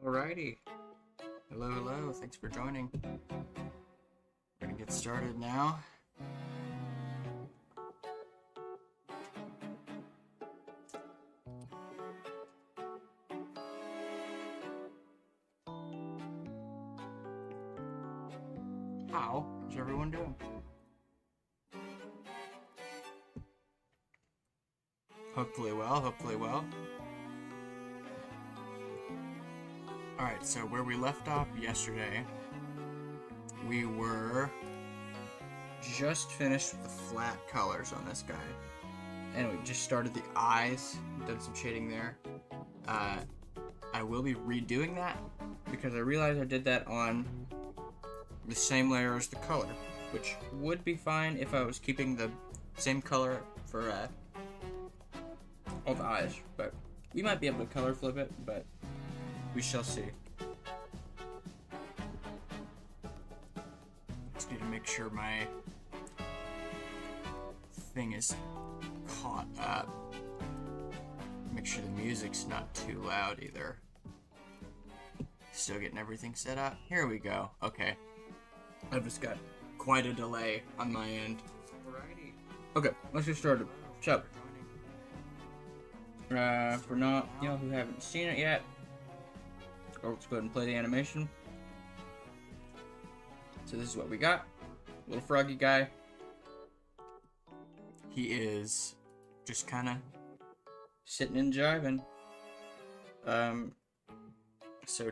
Alrighty. Hello, hello. Thanks for joining. We're gonna get started now. How is everyone doing? Hopefully well, hopefully well. Alright, so where we left off yesterday, we were just finished with the flat colors on this guy. And we just started the eyes, done some shading there. I will be redoing that because I realized I did that on the same layer as the color, which would be fine if I was keeping the same color for all the eyes, but we might be able to color flip it, but we shall see. Just need to make sure my thing is caught up. Make sure the music's not too loud either. Still getting everything set up. Here we go. Okay. I've just got quite a delay on my end. Alrighty. Okay, let's get started. So, for not y'all who haven't seen it yet, let's go ahead and play the animation. So this is what we got. Little froggy guy. He is just kind of sitting and jiving. So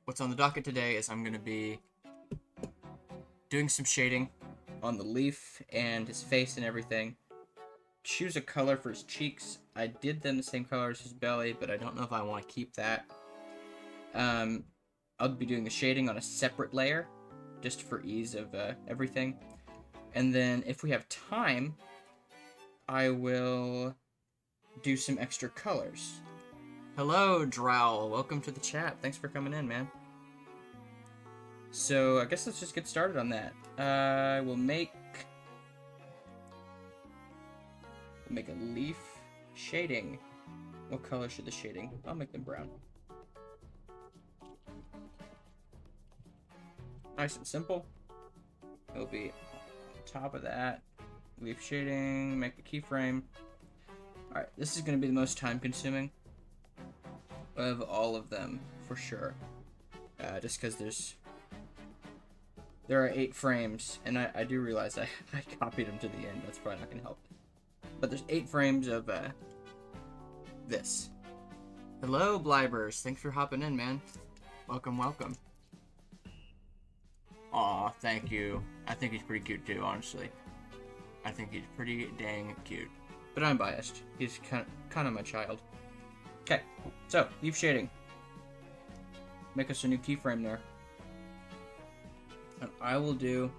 what's on the docket today is I'm going to be doing some shading on the leaf and his face and everything. Choose a color for his cheeks. I did them the same color as his belly, but I don't know if I want to keep that. I'll be doing the shading on a separate layer, just for ease of everything. And then if we have time, I will do some extra colors. Hello, Drowl. Welcome to the chat. Thanks for coming in, man. So I guess let's just get started on that. We'll make a leaf shading. What color should the shading? I'll make them brown. Nice and simple. It'll be on top of that. Leaf shading, make a keyframe. Alright, this is going to be the most time consuming of all of them, for sure. Just because there are 8 frames, and I do realize I copied them to the end. That's probably not going to help. But there's 8 frames of this. Hello, Blybers. Thanks for hopping in, man. Welcome, welcome. Aw, thank you. I think he's pretty cute too, honestly. I think he's pretty dang cute. But I'm biased. He's kind of my child. Okay, so leaf shading. Make us a new keyframe there. And I will do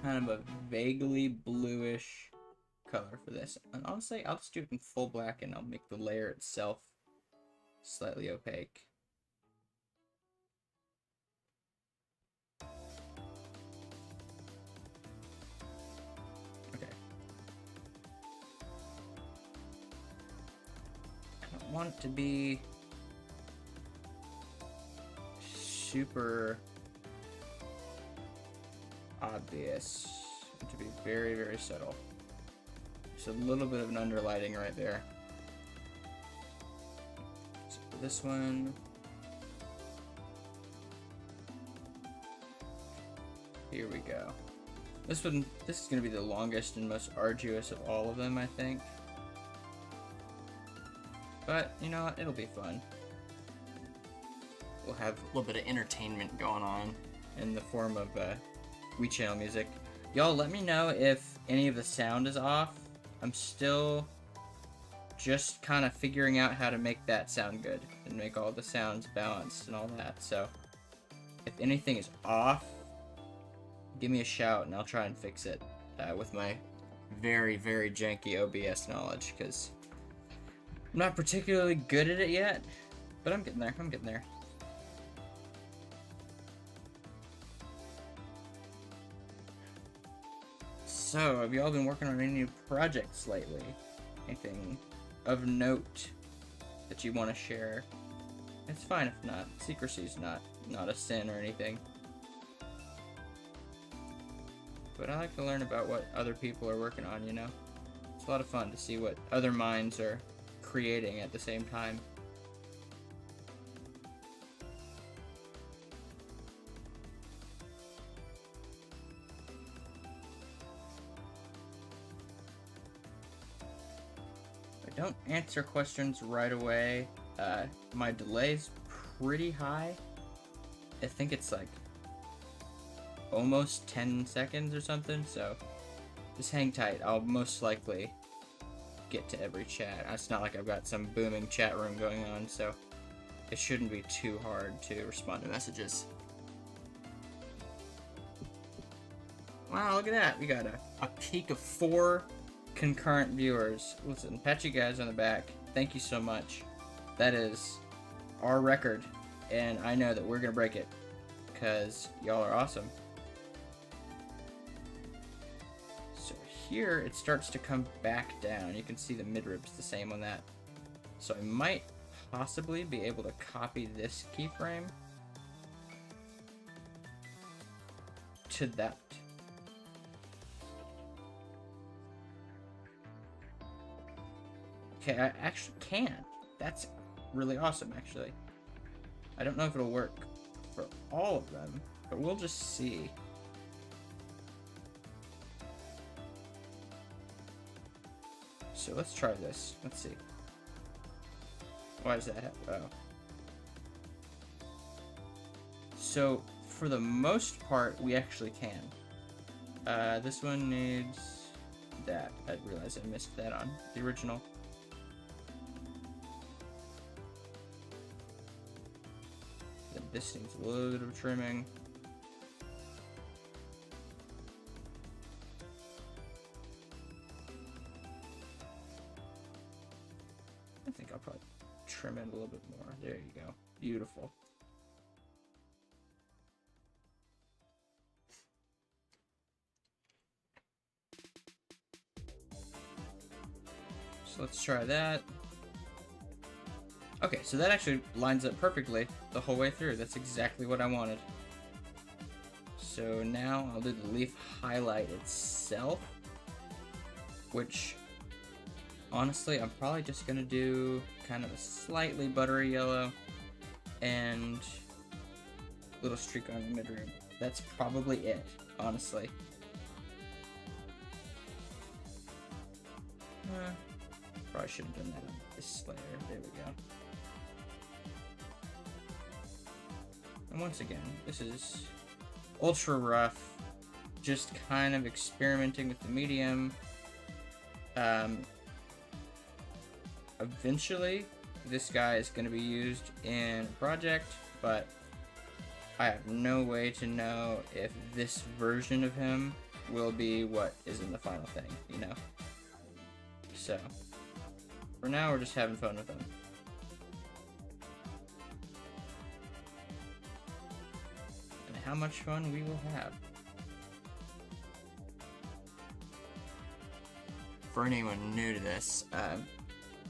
kind of a vaguely bluish color for this. And honestly, I'll just do it in full black and I'll make the layer itself slightly opaque. Okay. I don't want it to be super obvious. I want it to be very, very subtle. Just a little bit of an underlighting right there. So for this one, here we go. This is going to be the longest and most arduous of all of them, I think. But, you know what, it'll be fun. We'll have a little bit of entertainment going on in the form of Wii Channel music. Y'all let me know if any of the sound is off. I'm still just kind of figuring out how to make that sound good and make all the sounds balanced and all that. So if anything is off, give me a shout and I'll try and fix it with my very, very janky OBS knowledge, because I'm not particularly good at it yet, but I'm getting there. I'm getting there. So, have you all been working on any new projects lately? Anything of note that you want to share? It's fine if not. Secrecy's not a sin or anything. But I like to learn about what other people are working on, you know? It's a lot of fun to see what other minds are creating at the same time. If I don't answer questions right away, my delay's pretty high. I think it's like almost 10 seconds or something, so just hang tight. I'll most likely get to every chat. It's not like I've got some booming chat room going on, so it shouldn't be too hard to respond to messages. Wow, look at that. We got a peak of 4 concurrent viewers. Listen, pat you guys on the back. Thank you so much. That is our record, and I know that we're gonna break it because y'all are awesome. So here it starts to come back down. You can see the midrib's the same on that. So I might possibly be able to copy this keyframe to that. Okay, I actually can. That's really awesome, actually. I don't know if it'll work for all of them, but we'll just see. So let's try this. Let's see. Why does that happen? Oh. So, for the most part, we actually can. This one needs that. I realized I missed that on the original. Then this needs a little bit of trimming. I think I'll probably trim it a little bit more. There you go. Beautiful. So let's try that. Okay, so that actually lines up perfectly the whole way through. That's exactly what I wanted. So now I'll do the leaf highlight itself, which honestly I'm probably just gonna do kind of a slightly buttery yellow and a little streak on the midrib. That's probably it, honestly. Probably should have done that on this layer. There we go. And once again, this is ultra rough, just kind of experimenting with the medium. Eventually, this guy is going to be used in a project, but I have no way to know if this version of him will be what is in the final thing, you know? So, for now, we're just having fun with him. And how much fun we will have. For anyone new to this,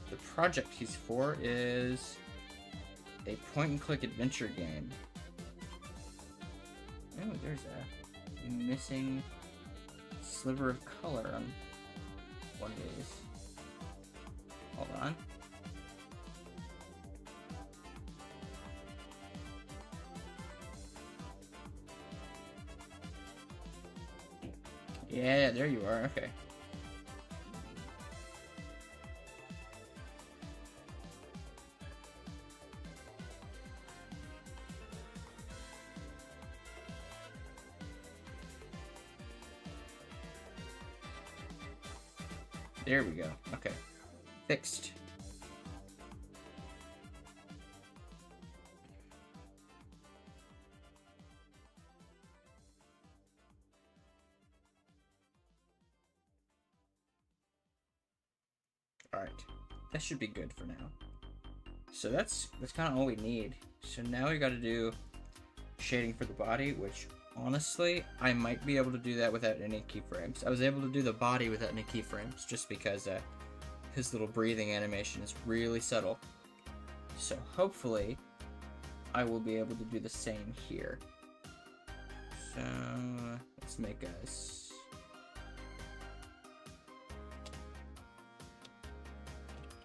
the project he's for is a point-and-click adventure game. Oh, there's a missing sliver of color on one of these. Hold on. Yeah, there you are. Okay. There we go. Okay. Fixed. Alright, that should be good for now. So that's kind of all we need. So now we got to do shading for the body, which honestly, I might be able to do that without any keyframes. I was able to do the body without any keyframes just because his little breathing animation is really subtle. So hopefully I will be able to do the same here. So let's make us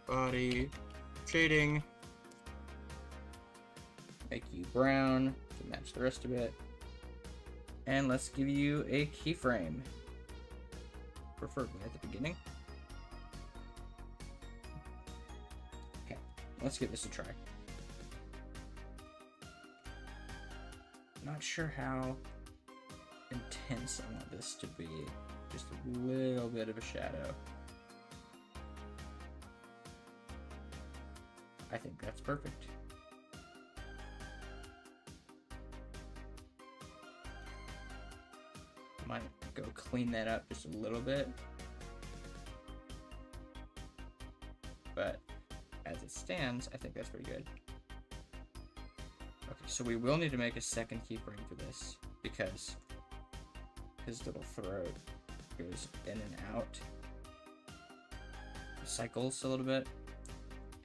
body shading, make you brown to match the rest of it, and let's give you a keyframe, preferably at the beginning. Okay, let's give this a try. Not sure how intense I want this to be, just a little bit of a shadow. I think that's perfect. Might go clean that up just a little bit. But as it stands, I think that's pretty good. Okay, so we will need to make a second keyframe for this because his little throat goes in and out. Cycles a little bit.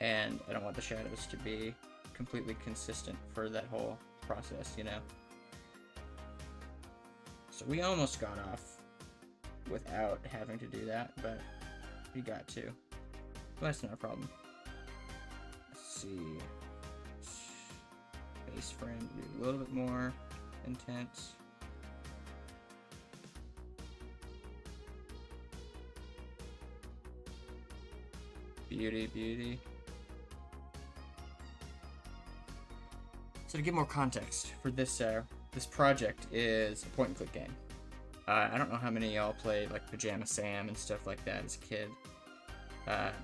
And I don't want the shadows to be completely consistent for that whole process, you know? So we almost got off without having to do that, but we got to. But that's not a problem. Let's see. Base frame to be a little bit more intense. Beauty, beauty. So to give more context for this, this project is a point-and-click game. I don't know how many of y'all played like Pajama Sam and stuff like that as a kid.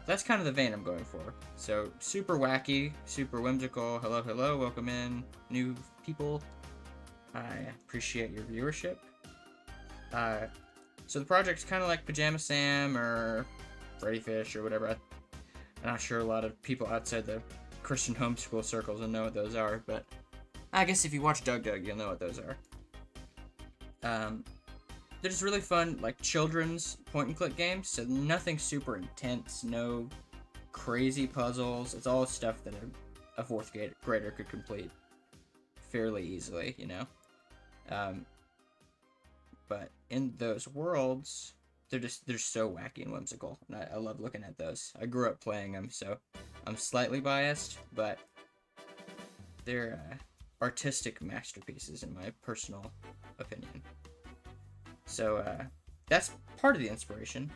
That's kind of the vein I'm going for. So super wacky, super whimsical. Hello, hello, welcome in new people. I appreciate your viewership. So the project's kind of like Pajama Sam or Freddy Fish or whatever. I'm not sure a lot of people outside the Christian homeschool circles will know what those are, but I guess if you watch Doug Doug, you'll know what those are. They're just really fun, like children's point-and-click games, so nothing super intense, no crazy puzzles. It's all stuff that a fourth grader could complete fairly easily, you know? But in those worlds, they're so wacky and whimsical, and I love looking at those. I grew up playing them, so I'm slightly biased, but they're artistic masterpieces in my personal opinion. So that's part of the inspiration.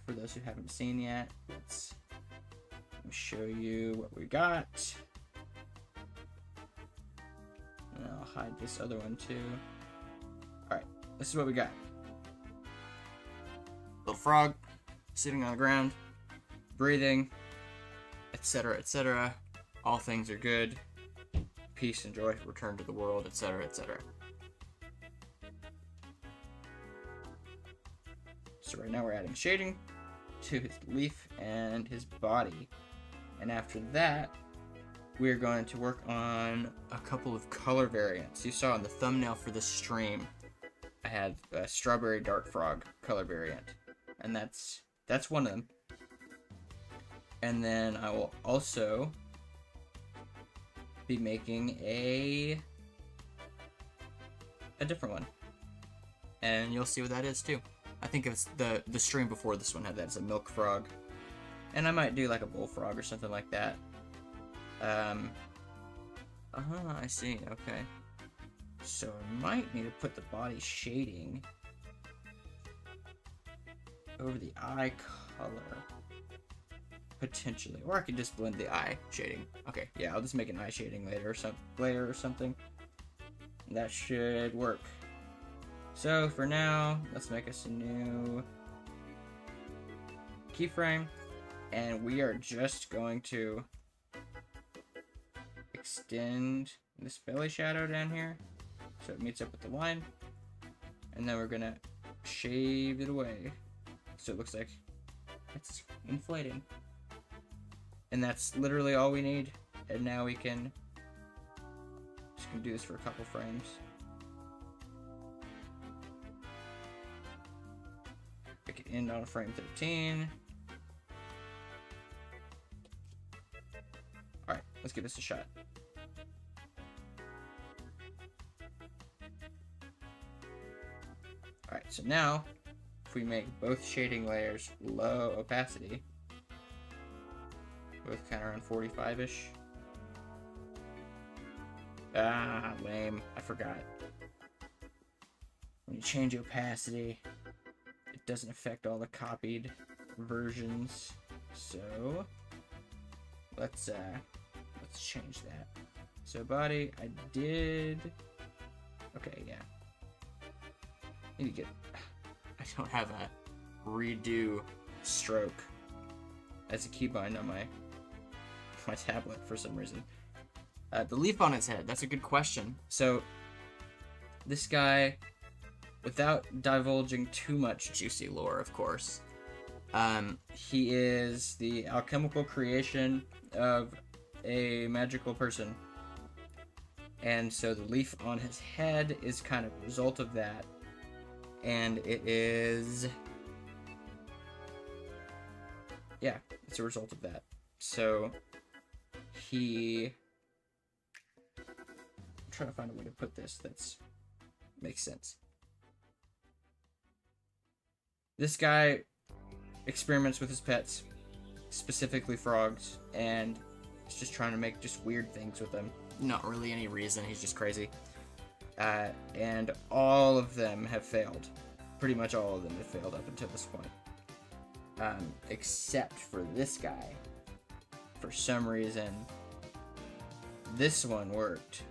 For those who haven't seen yet, let me show you what we got. And I'll hide this other one too. Alright, this is what we got. Little frog sitting on the ground, breathing, etc., etc. All things are good. Peace and joy return to the world, etc., etc. So right now we're adding shading to his leaf and his body. And after that, we're going to work on a couple of color variants. You saw in the thumbnail for this stream, I had a strawberry dart frog color variant. And that's one of them. And then I will also be making a different one. And you'll see what that is too. I think it's the stream before this one had that as a milk frog. And I might do like a bullfrog or something like that. I see, okay. So I might need to put the body shading over the eye color. Potentially. Or I could just blend the eye shading. Okay, yeah, I'll just make an eye shading later or something. That should work. So for now, let's make us a new keyframe. And we are just going to extend this belly shadow down here so it meets up with the line. And then we're gonna shave it away so it looks like it's inflating. And that's literally all we need. And now we can just gonna do this for a couple frames. We can end on frame 13. Alright, let's give this a shot. Alright, so now, if we make both shading layers low opacity, both kind of around 45-ish. Ah, lame. I forgot. When you change opacity, it doesn't affect all the copied versions. So, let's change that. So body, I did... Okay, yeah. Need to get... I don't have a redo stroke as a keybind on my tablet for some reason. The leaf on its head, that's a good question. So, this guy, without divulging too much juicy lore, of course, he is the alchemical creation of a magical person. And so the leaf on his head is kind of a result of that. And it is... yeah, it's a result of that. So, I'm trying to find a way to put this that's makes sense. This guy experiments with his pets, specifically frogs, and is just trying to make just weird things with them. Not really any reason, he's just crazy. And all of them have failed. Pretty much all of them have failed up until this point. Except for this guy. For some reason, this one worked.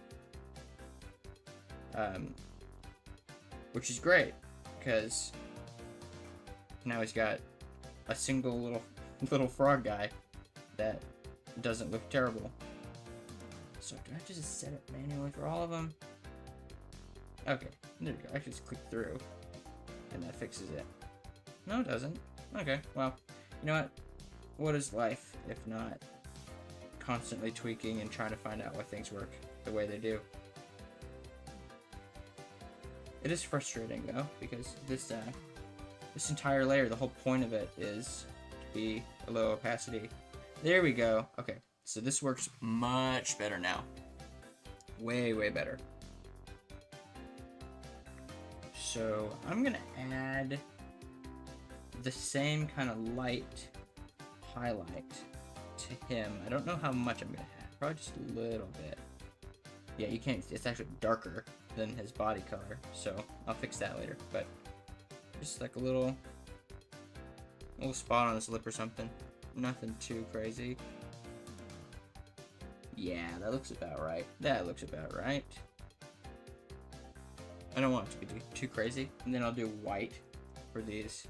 Which is great, because now he's got a single little frog guy that doesn't look terrible. So do I have to just set it manually for all of them? Okay, there we go. I can just click through, and that fixes it. No, it doesn't. Okay, well, you know what? What is life if not constantly tweaking and trying to find out why things work the way they do? It is frustrating though, because this entire layer, the whole point of it is to be a low opacity. There we go. Okay, so this works much better now. Way, way better. So I'm gonna add the same kind of light highlight to him. I don't know how much I'm gonna add. Probably just a little bit. Yeah, you can't. It's actually darker than his body color, so I'll fix that later. But just like a little spot on his lip or something. Nothing too crazy. Yeah, that looks about right. That looks about right. I don't want it to be too crazy. And then I'll do white for these.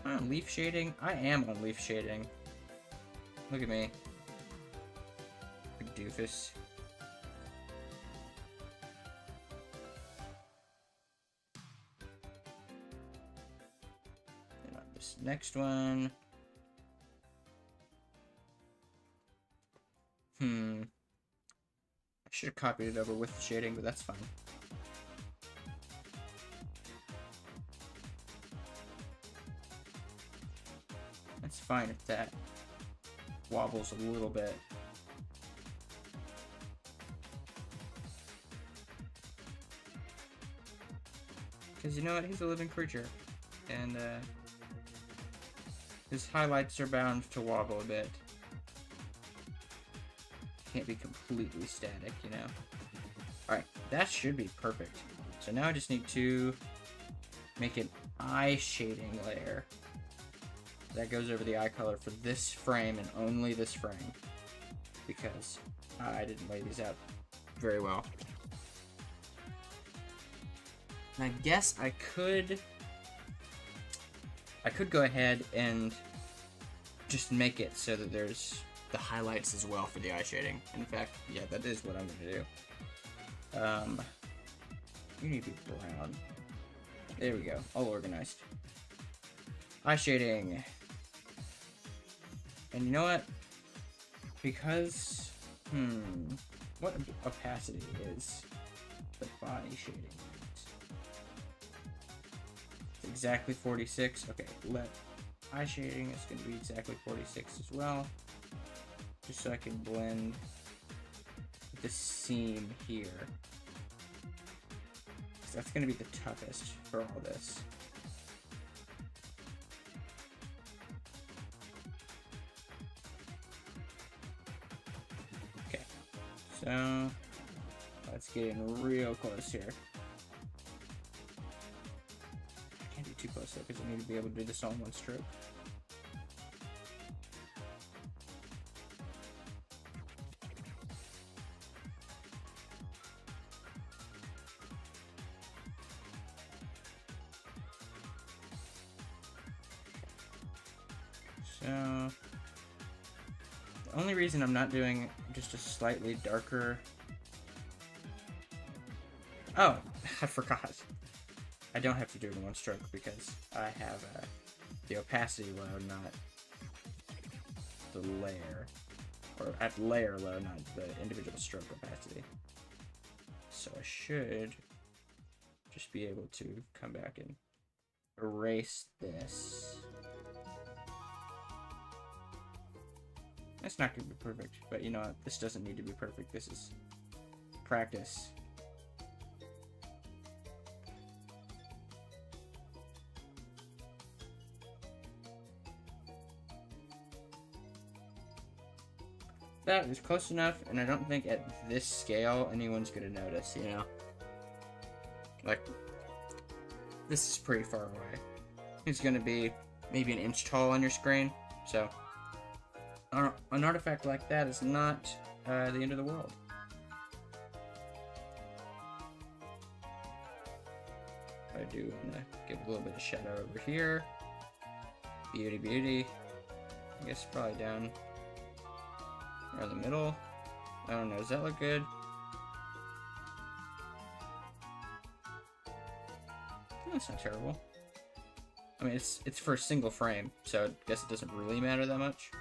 Am I on leaf shading? I am on leaf shading. Look at me. Big doofus. And on this next one. I should have copied it over with the shading, but that's fine. That's fine if that wobbles a little bit. Because you know what? He's a living creature. And his highlights are bound to wobble a bit. Can't be completely static, you know. Alright, that should be perfect. So now I just need to make an eye shading layer that goes over the eye color for this frame and only this frame, because I didn't lay these out very well. And I guess I could go ahead and just make it so that there's the highlights as well for the eye shading. In fact, yeah, that is what I'm gonna do. You need to be brown. There we go. All organized. Eye shading. And you know what? Because, what opacity is the body shading? It's exactly 46. Okay, eye shading is going to be exactly 46 as well. Just so I can blend the seam here. That's going to be the toughest for all this. Okay, so let's get in real close here. I can't be too close though because I need to be able to do this all in one stroke. So, the only reason I'm not doing just a slightly darker... Oh, I forgot. I don't have to do it in one stroke because I have the opacity low, not the layer. Or at layer low, not the individual stroke opacity. So I should just be able to come back and erase this. That's not going to be perfect, but you know what? This doesn't need to be perfect. This is practice. That is close enough, and I don't think at this scale anyone's going to notice, you know? Like, this is pretty far away. It's going to be maybe an inch tall on your screen, so... An artifact like that is not the end of the world. I do want to give a little bit of shadow over here. Beauty, beauty. I guess probably down around the middle. I don't know. Does that look good? That's not terrible. I mean, it's for a single frame, so I guess it doesn't really matter that much.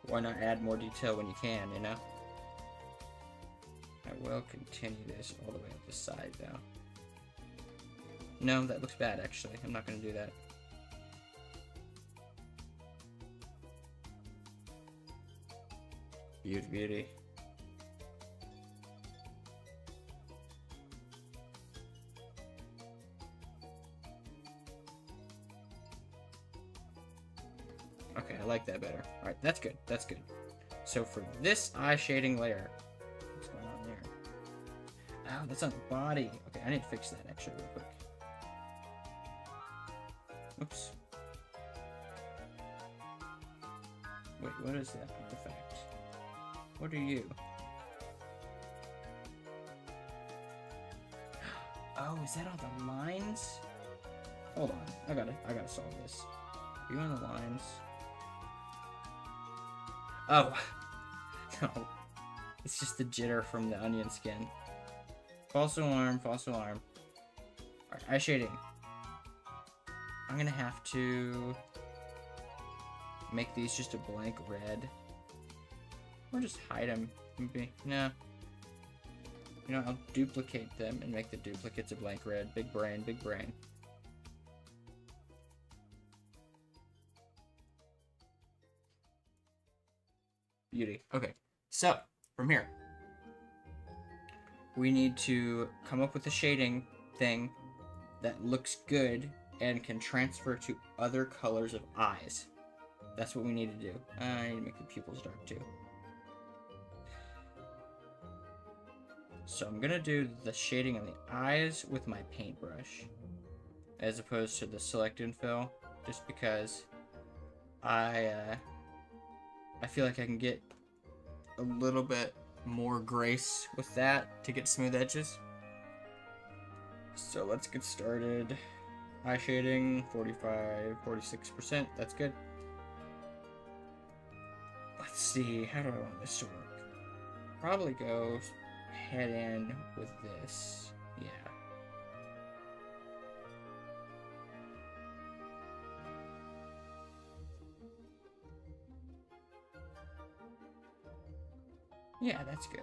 Why not add more detail when you can, you know? I will continue this all the way up the side, though. No, that looks bad, actually. I'm not going to do that. Beauty, beauty. Okay, I like that better. Alright, that's good. That's good. So for this eye shading layer, what's going on there? Oh, that's on the body. Okay, I need to fix that actually real quick. Oops. Wait, what is that artifact? What are you? Oh, is that on the lines? Hold on, I gotta solve this. Are you on the lines? Oh, no. It's just the jitter from the onion skin. False alarm, false alarm. Alright, eye shading. I'm gonna have to make these just a blank red. Or just hide them. Maybe. No. You know, I'll duplicate them and make the duplicates a blank red. Big brain, big brain. Beauty. Okay, so from here, we need to come up with a shading thing that looks good and can transfer to other colors of eyes. That's what we need to do. I need to make the pupils dark too. So I'm gonna do the shading on the eyes with my paintbrush, as opposed to the select and fill, just because I feel like I can get a little bit more grace with that to get smooth edges. So let's get started. Eye shading, 45, 46%, that's good. Let's see, how do I want this to work? Probably go head in with this, yeah. Yeah, that's good.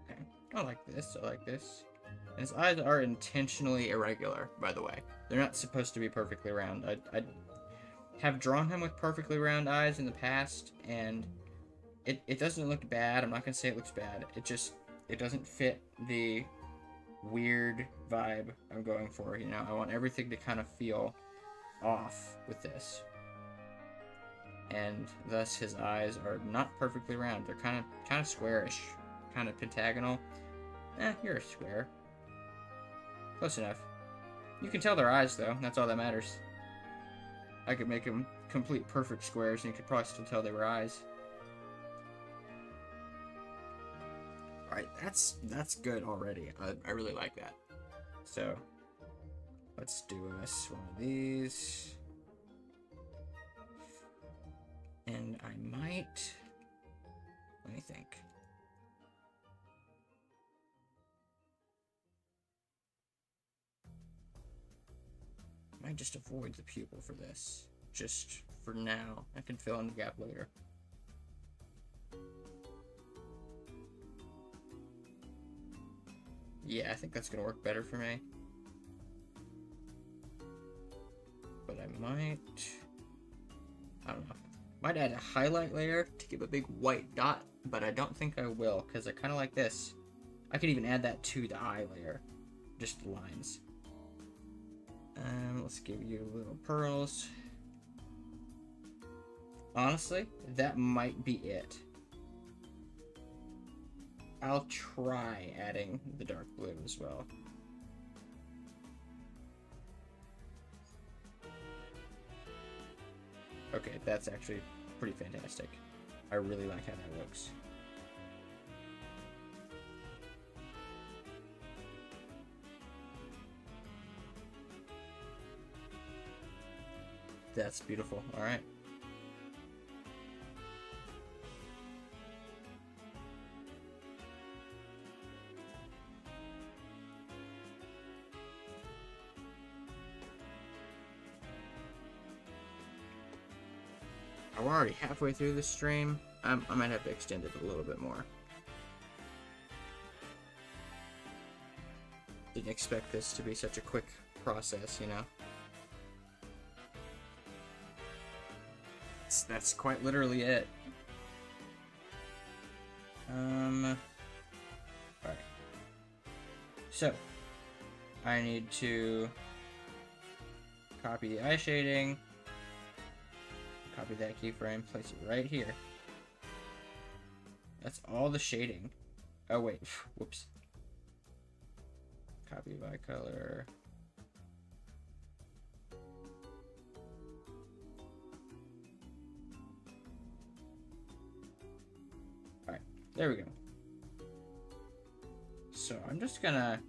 Okay. I like this. I like this. And his eyes are intentionally irregular, by the way. They're not supposed to be perfectly round. I have drawn him with perfectly round eyes in the past, and it doesn't look bad. I'm not going to say it looks bad. It doesn't fit the weird vibe I'm going for, you know? I want everything to kind of feel off with this. And thus his eyes are not perfectly round. They're kind of squarish, kind of pentagonal. You're a square. Close enough. You can tell they're eyes, though. That's all that matters. I could make them complete perfect squares, and you could probably still tell they were eyes. Alright, that's good already. I really like that. So, let's do us one of these. And I might... Let me think. I might just avoid the pupil for this. Just for now. I can fill in the gap later. Yeah, I think that's gonna work better for me. But I might... I don't know. Might add a highlight layer to give a big white dot, but I don't think I will, because I kind of like this. I could even add that to the eye layer. Just the lines. Let's give you little pearls. Honestly, that might be it. I'll try adding the dark blue as well. Okay, that's actually pretty fantastic. I really like how that looks. That's beautiful. All right. We're already halfway through the stream. I might have to extend it a little bit more. Didn't expect this to be such a quick process, you know? That's quite literally it. Alright. So, I need to copy the eye shading, copy that keyframe, place it right here. That's all the shading. Oh wait, whoops. Copy by color. Alright, there we go. So I'm just gonna...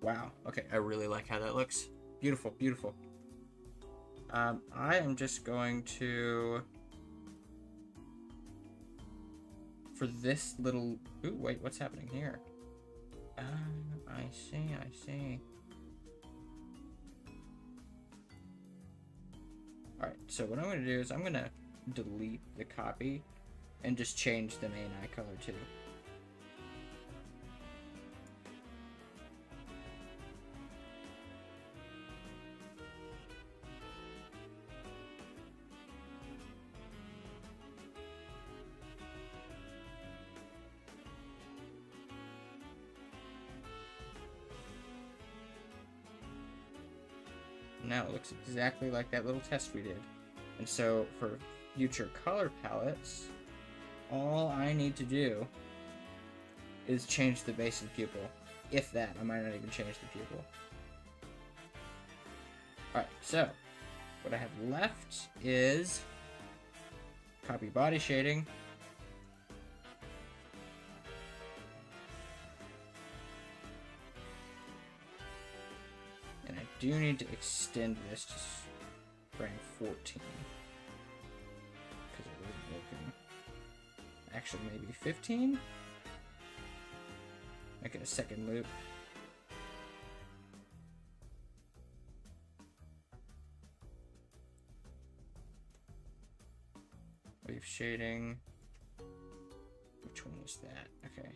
Wow, okay, I really like how that looks. Beautiful, beautiful. I am just going to... For this little... Ooh, wait, what's happening here? I see. Alright, so what I'm going to do is I'm going to delete the copy and just change the main eye color too. Now it looks exactly like that little test we did. And so for future color palettes, all I need to do is change the base of the pupil. If that, I might not even change the pupil. Alright, so what I have left is copy body shading. And I do need to extend this to frame 14. Because it wasn't working. Actually, maybe 15? Make it a second loop. Wave shading. Which one is that? Okay.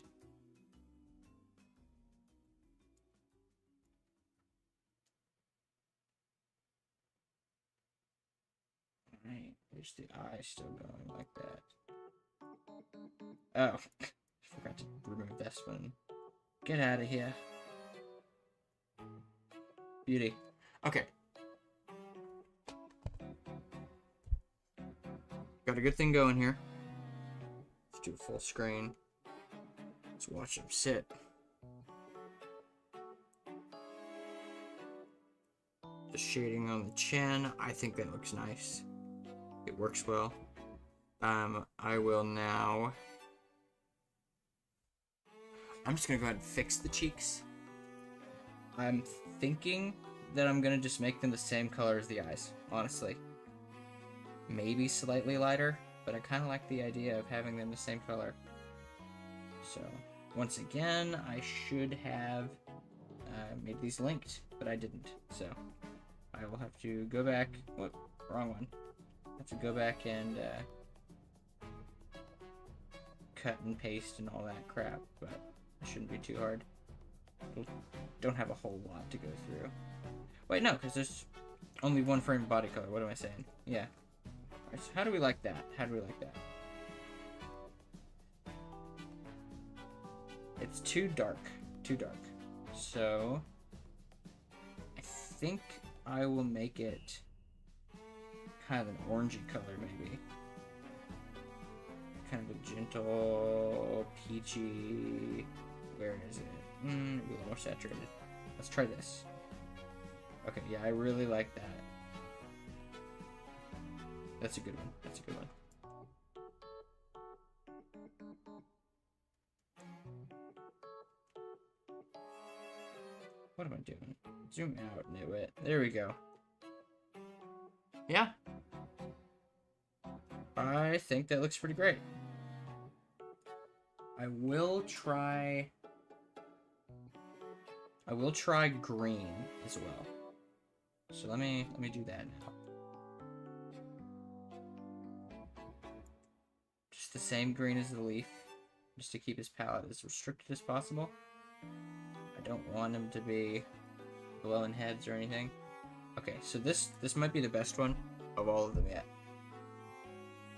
Alright, there's the eye still going like that. Oh, I forgot to remove this one. Get out of here. Beauty. Okay. Got a good thing going here. Let's do a full screen. Let's watch him sit. The shading on the chin, I think that looks nice. It works well. I will now... I'm just gonna go ahead and fix the cheeks. I'm thinking that I'm gonna just make them the same color as the eyes, honestly. Maybe slightly lighter, but I kind of like the idea of having them the same color. So, once again, I should have made these linked, but I didn't. So, I will have to go back. Whoop, wrong one. I have to go back and cut and paste and all that crap, but it shouldn't be too hard. Don't have a whole lot to go through. Wait, no, because there's only one frame body color. What am I saying? Yeah. Alright, so how do we like that? How do we like that? It's too dark. Too dark. So, I think I will make it kind of an orangey color, maybe. Kind of a gentle, peachy... Where is it? A little more saturated. Let's try this. Okay, yeah, I really like that. That's a good one. That's a good one. What am I doing? Zoom out, nitwit. There we go. Yeah. I think that looks pretty great. I will try green as well. So let me do that now. Just the same green as the leaf, just to keep his palette as restricted as possible. I don't want him to be blowing heads or anything. Okay, so this might be the best one of all of them yet.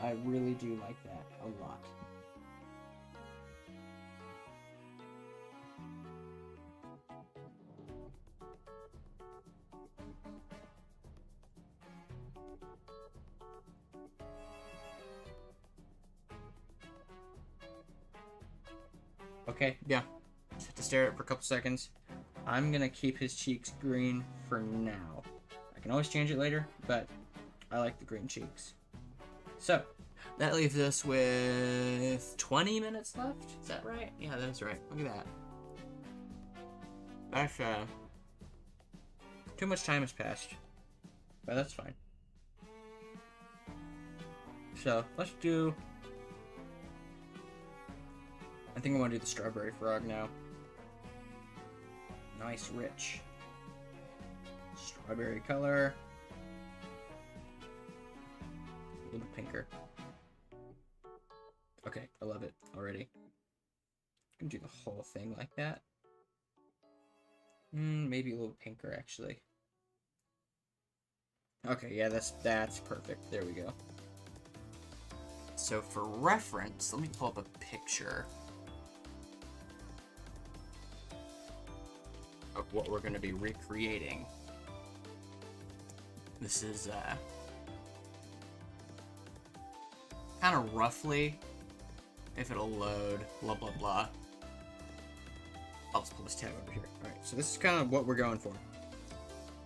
I really do like that a lot. Okay, yeah. Just have to stare at it for a couple seconds. I'm gonna keep his cheeks green for now. I can always change it later, but I like the green cheeks. So, that leaves us with 20 minutes left? Is that right? Yeah, that's right. Look at that. That's, too much time has passed. But that's fine. So, let's do... I think I want to do the strawberry frog now. Nice, rich. Strawberry color. A little pinker. Okay, I love it already. I can do the whole thing like that. Maybe a little pinker, actually. Okay, yeah, that's perfect. There we go. So for reference, let me pull up a picture of what we're going to be recreating. This is kind of roughly, if it'll load, blah blah blah. I'll just pull this tab over here. Alright, so this is kind of what we're going for.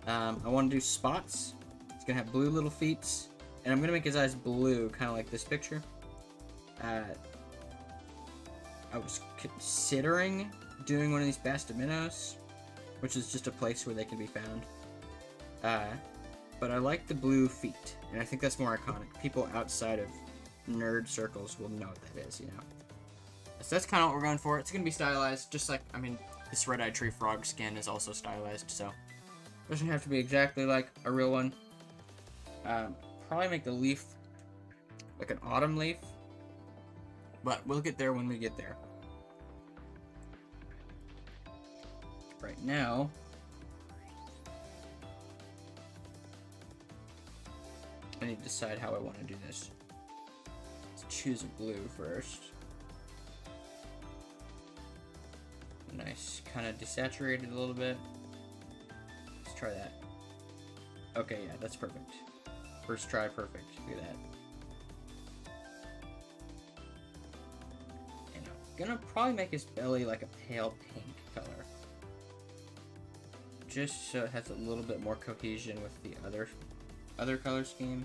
I want to do spots. It's going to have blue little feet, and I'm going to make his eyes blue, kind of like this picture. I was considering doing one of these Bastaminos, which is just a place where they can be found. But I like the blue feet, and I think that's more iconic. People outside of nerd circles will know what that is, you know. So that's kind of what we're going for. It's going to be stylized, just like, I mean, this red-eyed tree frog skin is also stylized, so it doesn't have to be exactly like a real one. Probably make the leaf like an autumn leaf, but we'll get there when we get there. Right now, I need to decide how I want to do this. Let's choose a blue first. Nice, kind of desaturated a little bit. Let's try that. Okay, yeah, that's perfect. First try, perfect. Look at that. And I'm gonna probably make his belly like a pale pink color, just so it has a little bit more cohesion with the other color scheme.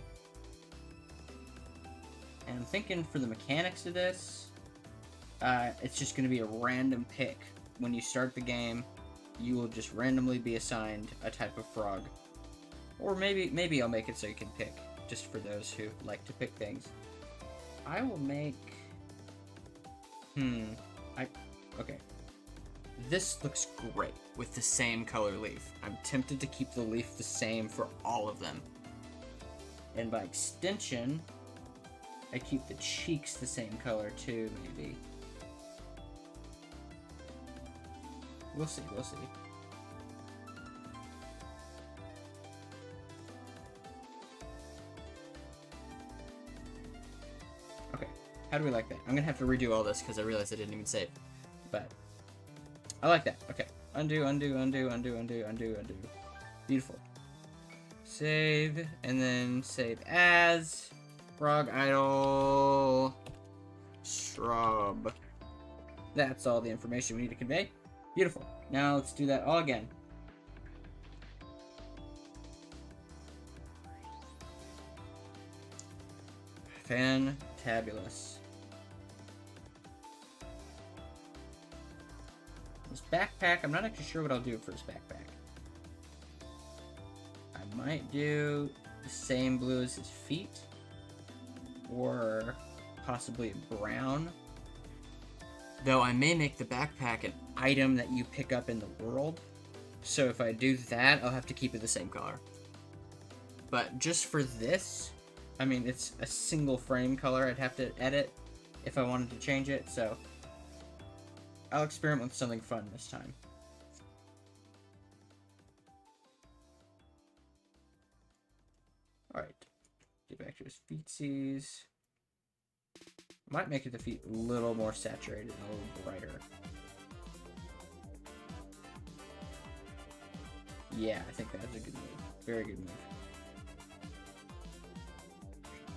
And I'm thinking for the mechanics of this, it's just gonna be a random pick. When you start the game, you will just randomly be assigned a type of frog. Or maybe I'll make it so you can pick, just for those who like to pick things. I will make... Okay. This looks great with the same color leaf. I'm tempted to keep the leaf the same for all of them. And by extension, I keep the cheeks the same color too, maybe. We'll see, we'll see. Okay, how do we like that? I'm gonna have to redo all this because I realized I didn't even save. But I like that. Okay, undo, undo, undo, undo, undo, undo, undo. Beautiful. Save, and then save as frog idol shrub. That's all the information we need to convey. Beautiful. Now let's do that all again. Fantabulous. This backpack, I'm not actually sure what I'll do for this backpack. I might do the same blue as his feet, or possibly brown. Though I may make the backpack an item that you pick up in the world. So if I do that, I'll have to keep it the same color. But just for this, I mean, it's a single frame color I'd have to edit if I wanted to change it, so I'll experiment with something fun this time. Alright, get back to his feetsies. Might make it the feet a little more saturated and a little brighter. Yeah, I think that's a good move. Very good move.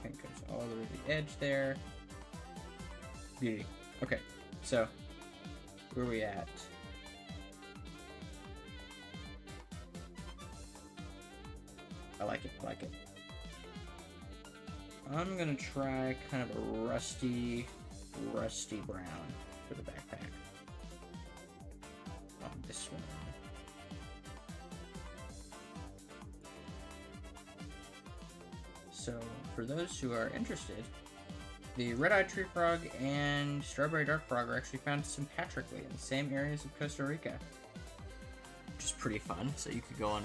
Pink goes all the way to the edge there. Beauty. Okay, so where are we at? I like it, I like it. I'm gonna try kind of a rusty brown for the backpack. On this one. So, for those who are interested, the red-eyed tree frog and strawberry dark frog are actually found sympatrically in the same areas of Costa Rica, which is pretty fun. So you could go on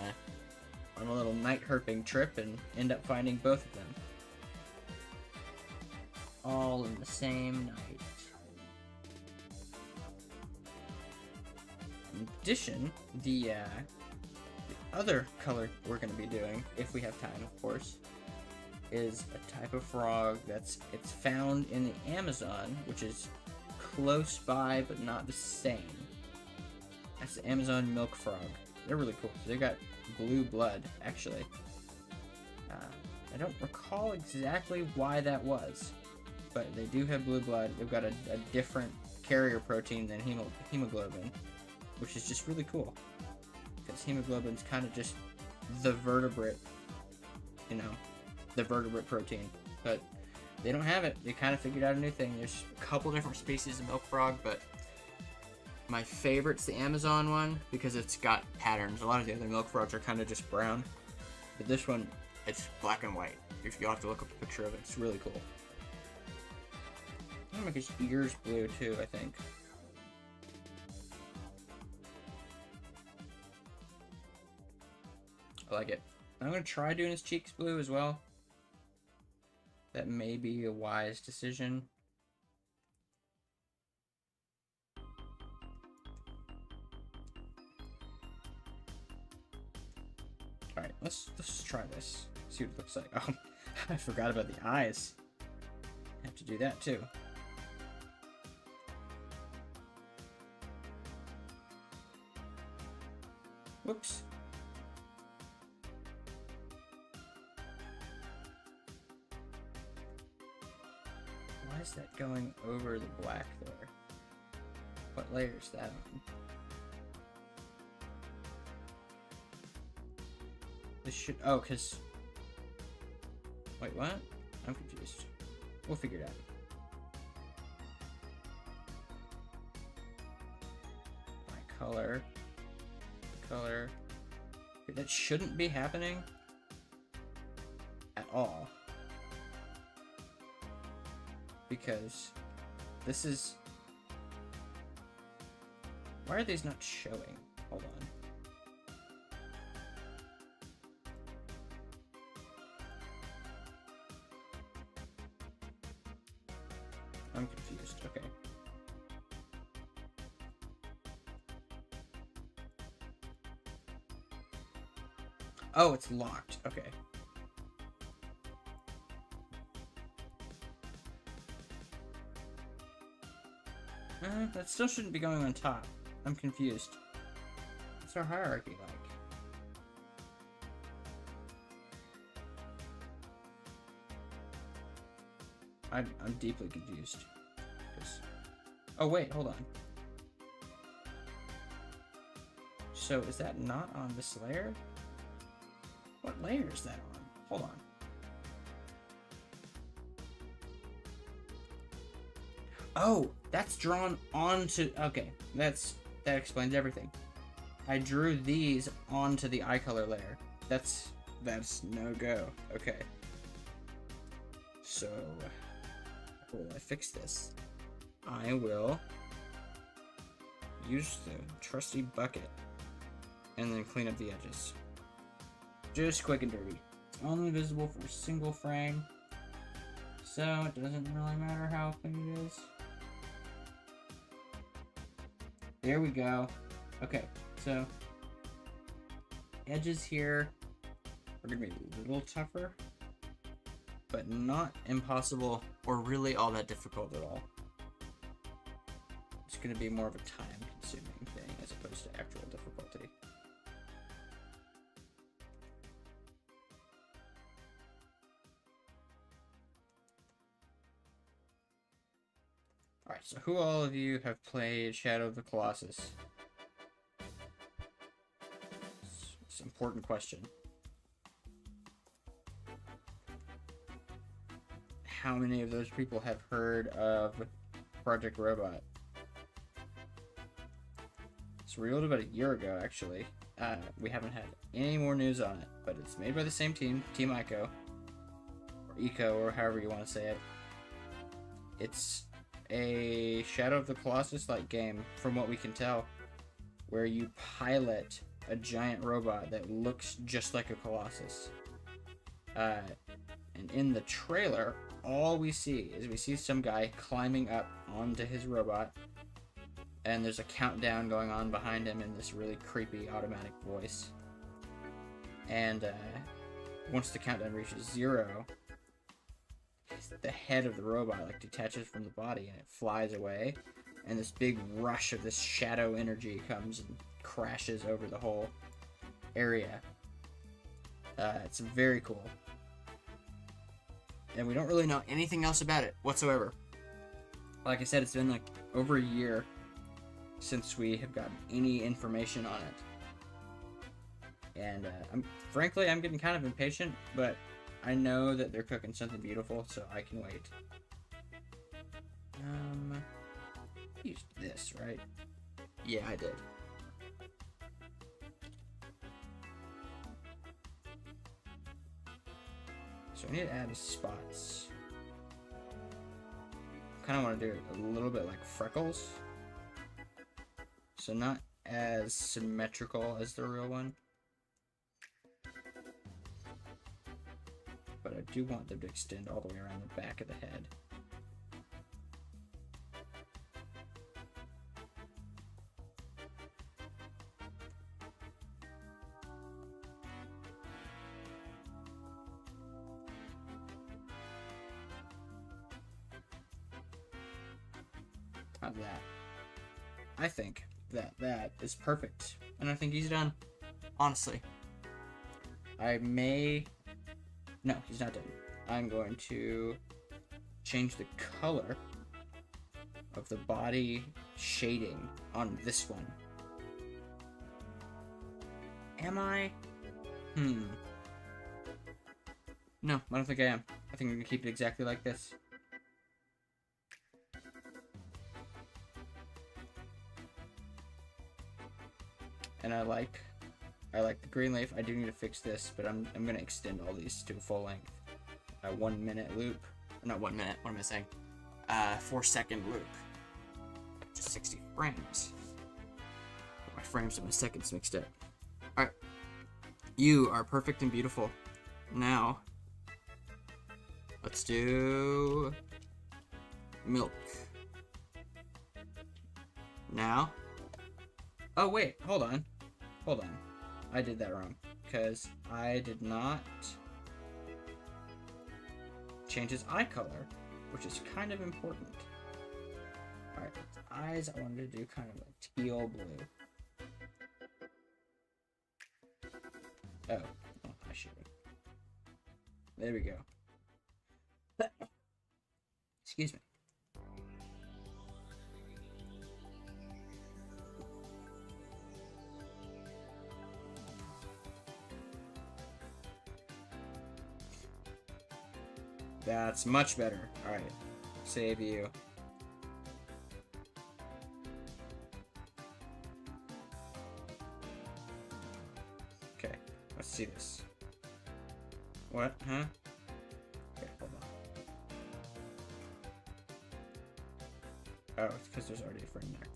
a little night herping trip and end up finding both of them, all in the same night. In addition, the other color we're going to be doing, if we have time, of course, is a type of frog it's found in the Amazon, which is close by but not the same. That's the Amazon milk frog. They're really cool. So they got blue blood, actually. I don't recall exactly why that was, but they do have blue blood. They've got a different carrier protein than hemoglobin, which is just really cool, because hemoglobin's kind of just the vertebrate, you know, the vertebrate protein, but they don't have it. They kind of figured out a new thing. There's a couple different species of milk frog, but my favorite's the Amazon one because it's got patterns. A lot of the other milk frogs are kind of just brown, but this one, it's black and white. You'll have to look up a picture of it. It's really cool. I'm gonna make his ears blue too, I think. I like it. I'm gonna try doing his cheeks blue as well. That may be a wise decision. Alright, let's try this. See what it looks like. Oh, I forgot about the eyes. I have to do that too. Whoops. Why is that going over the black there? What layer is that on? This should... Oh, because... Wait, what? I'm confused. We'll figure it out. My color. Color. That shouldn't be happening at all. Because this is... Why are these not showing? Hold on. I'm confused. Okay. Oh, it's locked. Okay. That still shouldn't be going on top. I'm confused. What's our hierarchy like? I'm deeply confused. Oh wait, hold on. So is that not on this layer? What layer is that on? Hold on. Oh, that's drawn onto... Okay, that explains everything. I drew these onto the eye color layer. That's no go. Okay. So, how will I fix this? I will use the trusty bucket and then clean up the edges. Just quick and dirty. It's only visible for a single frame, so it doesn't really matter how clean it is. There we go. Okay, so edges here are going to be a little tougher, but not impossible or really all that difficult at all. It's going to be more of a time-consuming thing as opposed to actual difficulty. Alright, so who all of you have played Shadow of the Colossus? It's an important question. How many of those people have heard of Project Robot? It's revealed about a year ago, actually. We haven't had any more news on it, but it's made by the same team, Team Ico, or Eco, or however you want to say it. It's a Shadow of the Colossus-like game, from what we can tell, where you pilot a giant robot that looks just like a Colossus. And in the trailer, all we see is some guy climbing up onto his robot, and there's a countdown going on behind him in this really creepy automatic voice. And once the countdown reaches 0, the head of the robot like detaches from the body and it flies away, and this big rush of this shadow energy comes and crashes over the whole area. It's very cool, and we don't really know anything else about it whatsoever. Like I said, it's been like over a year since we have gotten any information on it, and frankly I'm getting kind of impatient, but I know that they're cooking something beautiful, so I can wait. Used this, right? Yeah, I did. So I need to add spots. I'm kind of want to do it a little bit like Freckles. So not as symmetrical as the real one. But I do want them to extend all the way around the back of the head. How's that? I think that is perfect. And I think he's done. Honestly. No, he's not done. I'm going to change the color of the body shading on this one. Am I? No, I don't think I am. I think I'm going to keep it exactly like this. And I like the green leaf. I do need to fix this, but I'm gonna extend all these to a full length. 1 minute loop. Not 1 minute, what am I saying? 4-second loop. Just 60 frames. Got my frames and my seconds mixed up. Alright. You are perfect and beautiful. Now, let's do milk. Now. Oh wait, hold on. I did that wrong, because I did not change his eye color, which is kind of important. Alright, his eyes I wanted to do kind of a teal blue. Oh, I should have. There we go. Excuse me. That's much better. Alright. Save you. Okay. Let's see this. What? Huh? Okay, hold on. Oh, it's because there's already a frame there.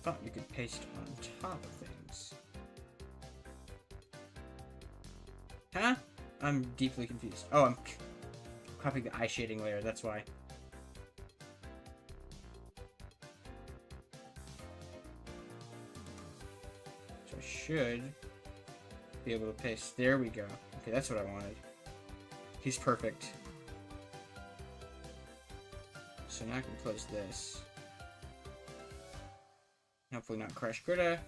Thought you could paste on top of things. Huh? I'm deeply confused. Oh, I'm copying the eye shading layer, that's why. So I should be able to paste. There we go. Okay, that's what I wanted. He's perfect. So now I can close this. Hopefully not crash Gritta.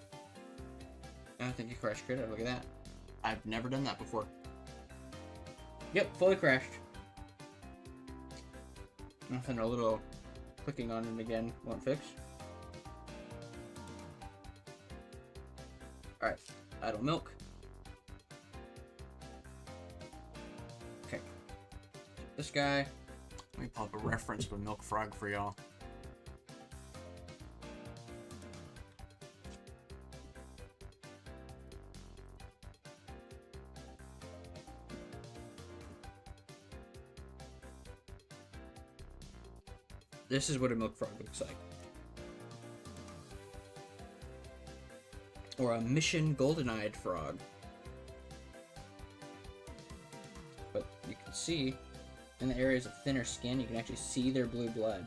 I don't think you crashed Gritta, look at that. I've never done that before. Yep, fully crashed. Nothing, a little clicking on it again won't fix. Alright, idle milk. Okay. This guy. Let me pull up a reference of a milk frog for y'all. This is what a milk frog looks like. Or a mission golden-eyed frog. But you can see, in the areas of thinner skin, you can actually see their blue blood.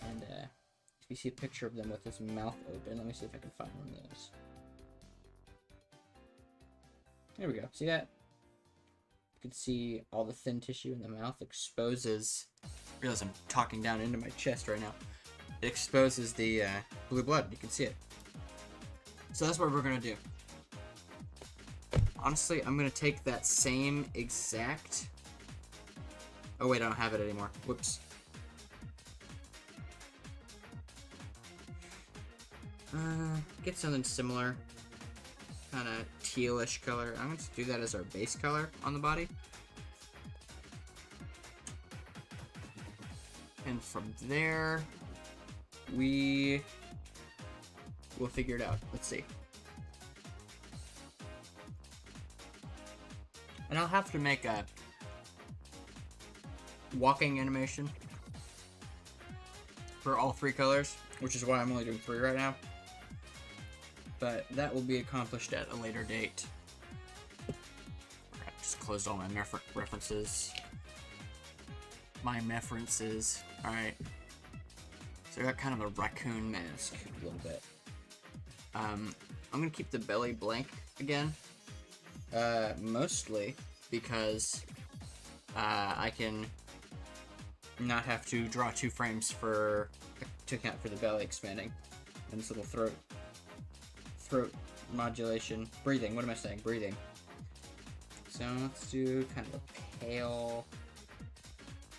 And if you see a picture of them with his mouth open, let me see if I can find one of those. There we go. See that? You can see all the thin tissue in the mouth exposes. I realize I'm talking down into my chest right now. It exposes the blue blood. You can see it. So that's what we're gonna do. Honestly, I'm gonna take that same exact. Oh wait, I don't have it anymore. Whoops. Get something similar. Kind of tealish color. I'm going to do that as our base color on the body. And from there, we will figure it out. Let's see. And I'll have to make a walking animation for all 3 colors, which is why I'm only doing 3 right now. But that will be accomplished at a later date. Alright, just closed all my references. Alright. So I got kind of a raccoon mask a little bit. I'm gonna keep the belly blank again. Mostly because I can not have to draw 2 frames to account for the belly expanding and this little throat modulation. Breathing, what am I saying? Breathing. So let's do kind of a pale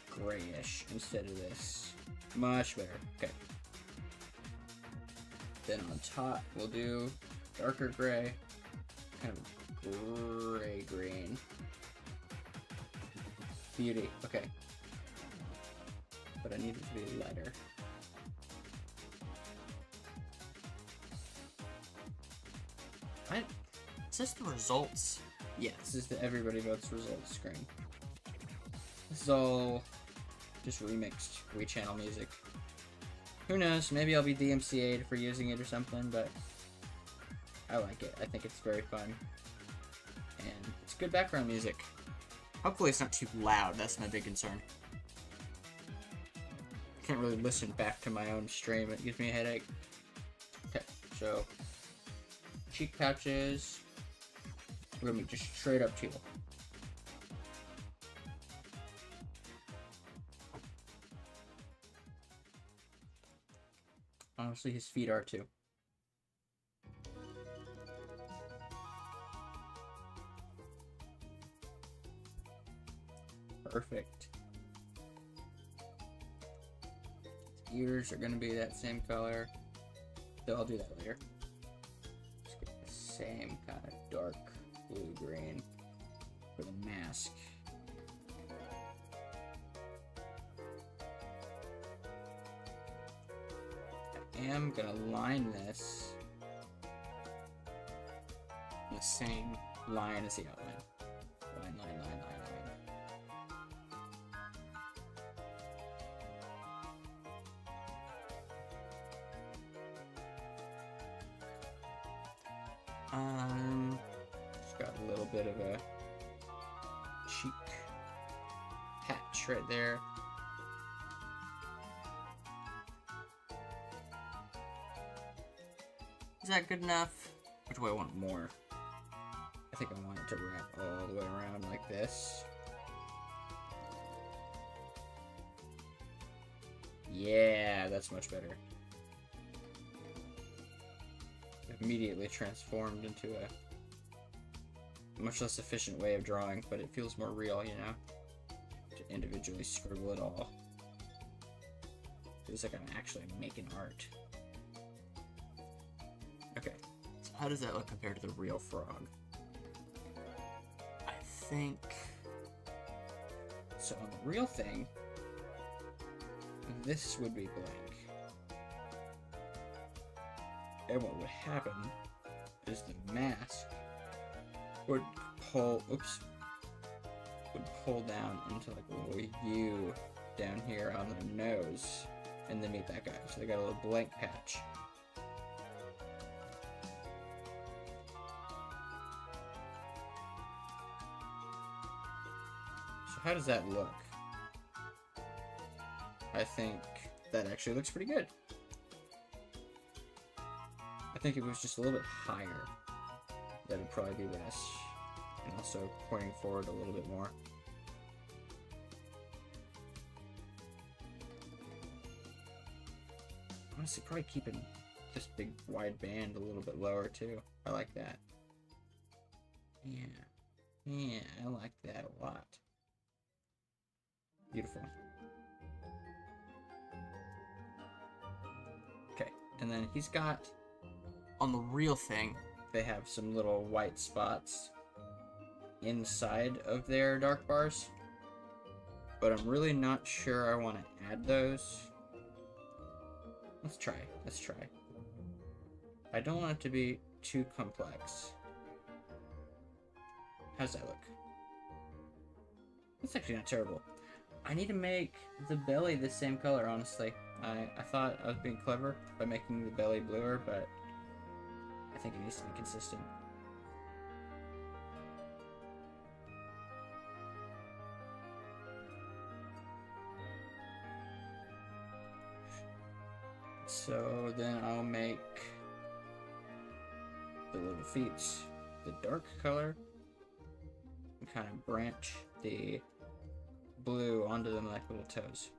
grayish instead of this. Much better. Okay. Then on top we'll do darker gray, kind of gray green. Beauty. Okay. But I need it to be lighter. Is this the results? Yeah, this is the everybody votes results screen. This is all just remixed rechannel music. Who knows, maybe I'll be DMCA'd for using it or something, but I like it. I think it's very fun. And it's good background music. Hopefully it's not too loud, that's my big concern. I can't really listen back to my own stream, it gives me a headache. Okay, so cheek pouches. We're gonna be just straight up teal. Honestly, his feet are too. Perfect. His ears are gonna be that same color. So I'll do that later. Let's get the same kind of dark blue-green for the mask. I am gonna line this in the same line as the outline. Line, line, line, line, line. Just got a little bit of a cheek patch right there. Is that good enough? Or do I want more? I think I want it to wrap all the way around like this. Yeah, that's much better. Immediately transformed into a much less efficient way of drawing, but it feels more real, you know? To individually scribble it all. Feels like I'm actually making art. Okay, so how does that look compared to the real frog? I think... So on the real thing, this would be blank. And what would happen is the mask would pull, would pull down into like a little U down here on the nose and then meet that guy. So they got a little blank patch. So how does that look? I think that actually looks pretty good. I think if it was just a little bit higher, that would probably be best. And also pointing forward a little bit more. Honestly, probably keeping this big wide band a little bit lower too. I like that. Yeah, I like that a lot. Beautiful. Okay, and then he's got, on the real thing, they have some little white spots inside of their dark bars, but I'm really not sure I want to add those. Let's try. I don't want it to be too complex. How's that look? That's actually not terrible. I need to make the belly the same color, honestly. I thought I was being clever by making the belly bluer, but I think it needs to be consistent. So then I'll make the little feet the dark color and kind of branch the blue onto them like little toes.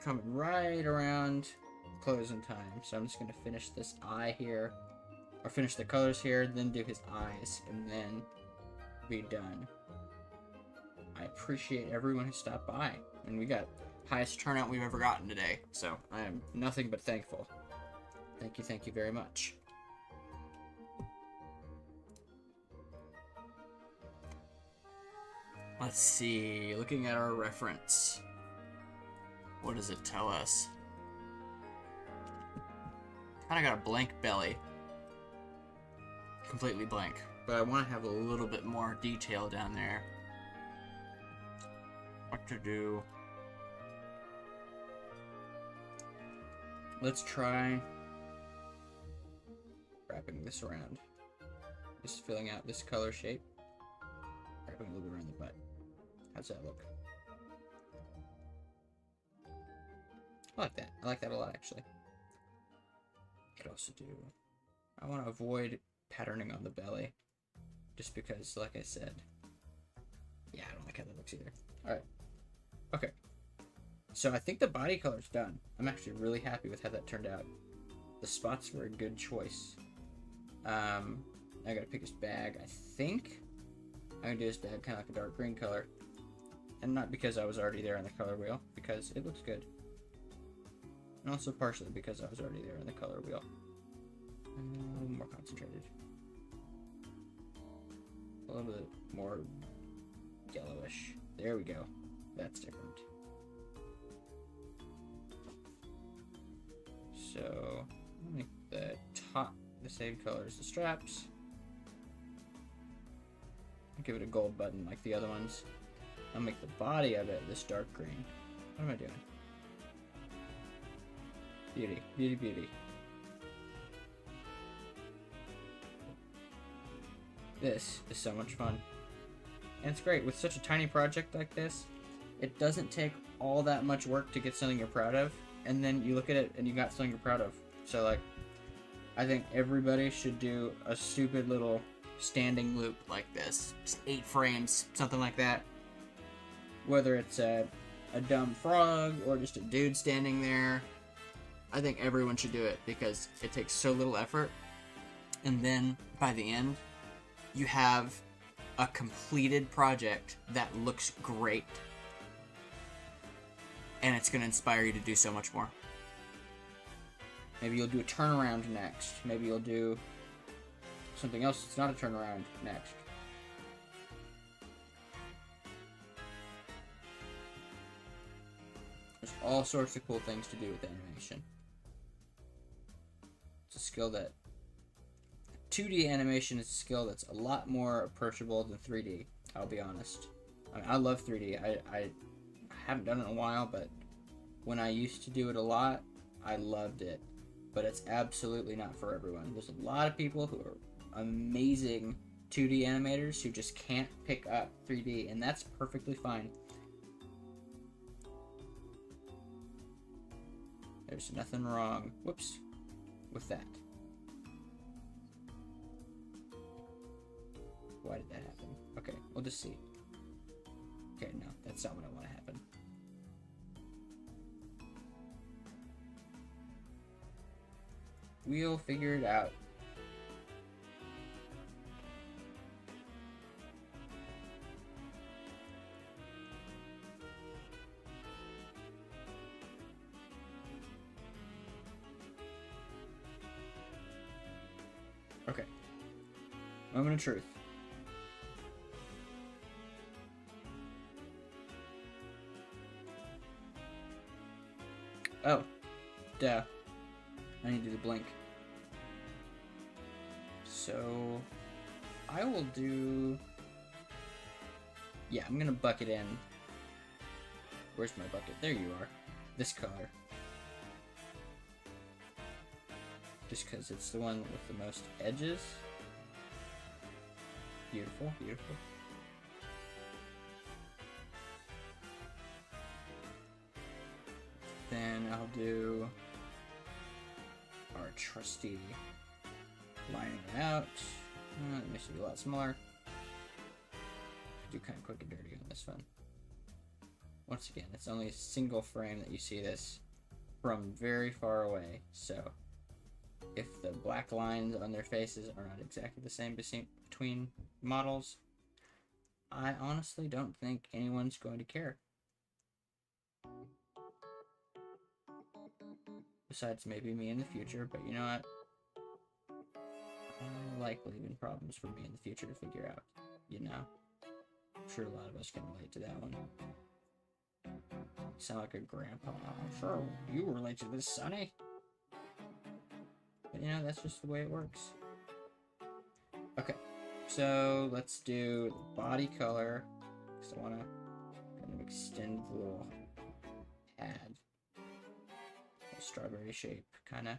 Coming right around closing time, so I'm just going to finish this eye here, or finish the colors here, then do his eyes, and then be done. I appreciate everyone who stopped by, and we got highest turnout we've ever gotten today, so I am nothing but thankful. Thank you very much. Let's see, looking at our reference, what does it tell us? Kinda got a blank belly. Completely blank. But I want to have a little bit more detail down there. What to do? Let's try wrapping this around. Just filling out this color shape. Wrapping a little bit around the butt. How's that look? I like that. I like that a lot, actually. Could also do... I want to avoid patterning on the belly. Just because, like I said... Yeah, I don't like how that looks either. Alright. Okay. So I think the body color's done. I'm actually really happy with how that turned out. The spots were a good choice. I gotta pick his bag. I think I'm gonna do his bag kind of like a dark green color. And not because I was already there on the color wheel, because it looks good. And also partially because I was already there in the color wheel. A little more concentrated. A little bit more yellowish. There we go. That's different. So, I'll make the top the same color as the straps. I'll give it a gold button like the other ones. I'll make the body of it this dark green. What am I doing? Beauty, beauty, beauty. This is so much fun. And it's great, with such a tiny project like this, it doesn't take all that much work to get something you're proud of, and then you look at it and you got something you're proud of. So like, I think everybody should do a stupid little standing loop like this. Just 8 frames, something like that. Whether it's a dumb frog or just a dude standing there. I think everyone should do it because it takes so little effort. And then by the end, you have a completed project that looks great. And it's going to inspire you to do so much more. Maybe you'll do a turnaround next. Maybe you'll do something else that's not a turnaround next. There's all sorts of cool things to do with animation. It's a skill that... 2D animation is a skill that's a lot more approachable than 3D, I'll be honest. I mean, I love 3D. I haven't done it in a while, but when I used to do it a lot, I loved it. But it's absolutely not for everyone. There's a lot of people who are amazing 2D animators who just can't pick up 3D, and that's perfectly fine. There's nothing wrong, whoops, with that. Why did that happen? Okay, we'll just see. Okay, no, that's not what I want to happen. We'll figure it out. Okay. Moment of truth. Oh, duh. I need to do the blink. So, I will do... Yeah, I'm gonna bucket in. Where's my bucket? There you are. This color. Just because it's the one with the most edges. Beautiful, beautiful. Then I'll do our trusty lining it out. It makes it a lot smaller. Do kind of quick and dirty on this one. Once again, it's only a single frame that you see this from very far away, so if the black lines on their faces are not exactly the same between models, I honestly don't think anyone's going to care. Besides maybe me in the future, but you know what? Likely even problems for me in the future to figure out, you know? I'm sure a lot of us can relate to that one. You sound like a grandpa. I'm sure you relate to this, Sonny. But you know, that's just the way it works. Okay, so let's do the body color. Because I want to kind of extend the little pad. A strawberry shape, kind of.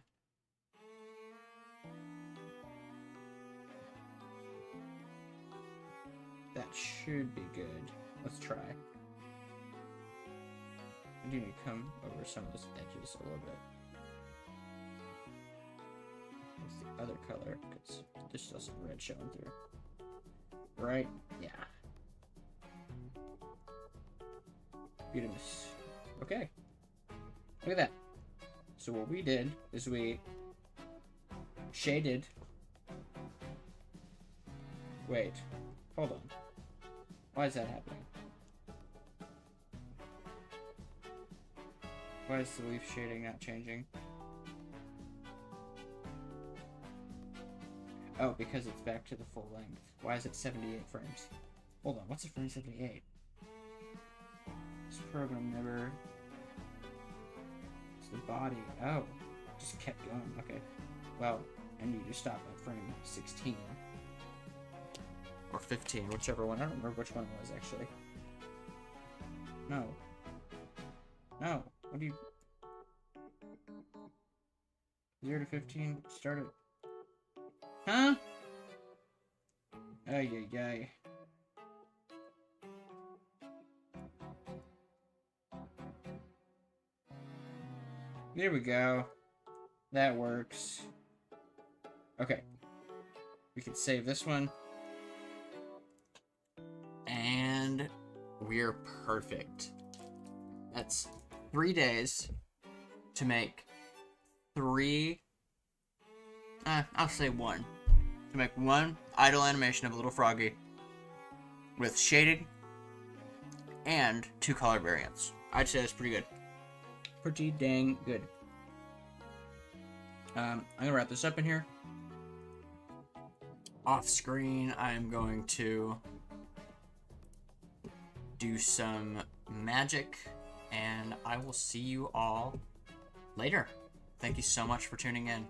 That should be good. Let's try. I do need to come over some of those edges a little bit. What's the other color? Because there's still some red showing through. Right? Yeah. Beautiful. Okay. Look at that. So what we did is we shaded. Wait. Hold on. Why is that happening? Why is the leaf shading not changing? Oh, because it's back to the full length. Why is it 78 frames? Hold on, what's a frame 78? This program never... It's the body. Oh, just kept going. Okay. Well, I need to stop at frame 16. Or 15, whichever one. I don't remember which one it was, actually. No. No. What do you... 0 to 15? Start it. Huh? Ay, ay, ay. There we go. That works. Okay. We can save this one. And we're perfect. That's 3 days to make 3... I'll say 1. To make 1 idle animation of a little froggy with shading and 2 color variants. I'd say that's pretty good. Pretty dang good. I'm gonna wrap this up in here. Off screen, I'm going to do some magic, and I will see you all later. Thank you so much for tuning in.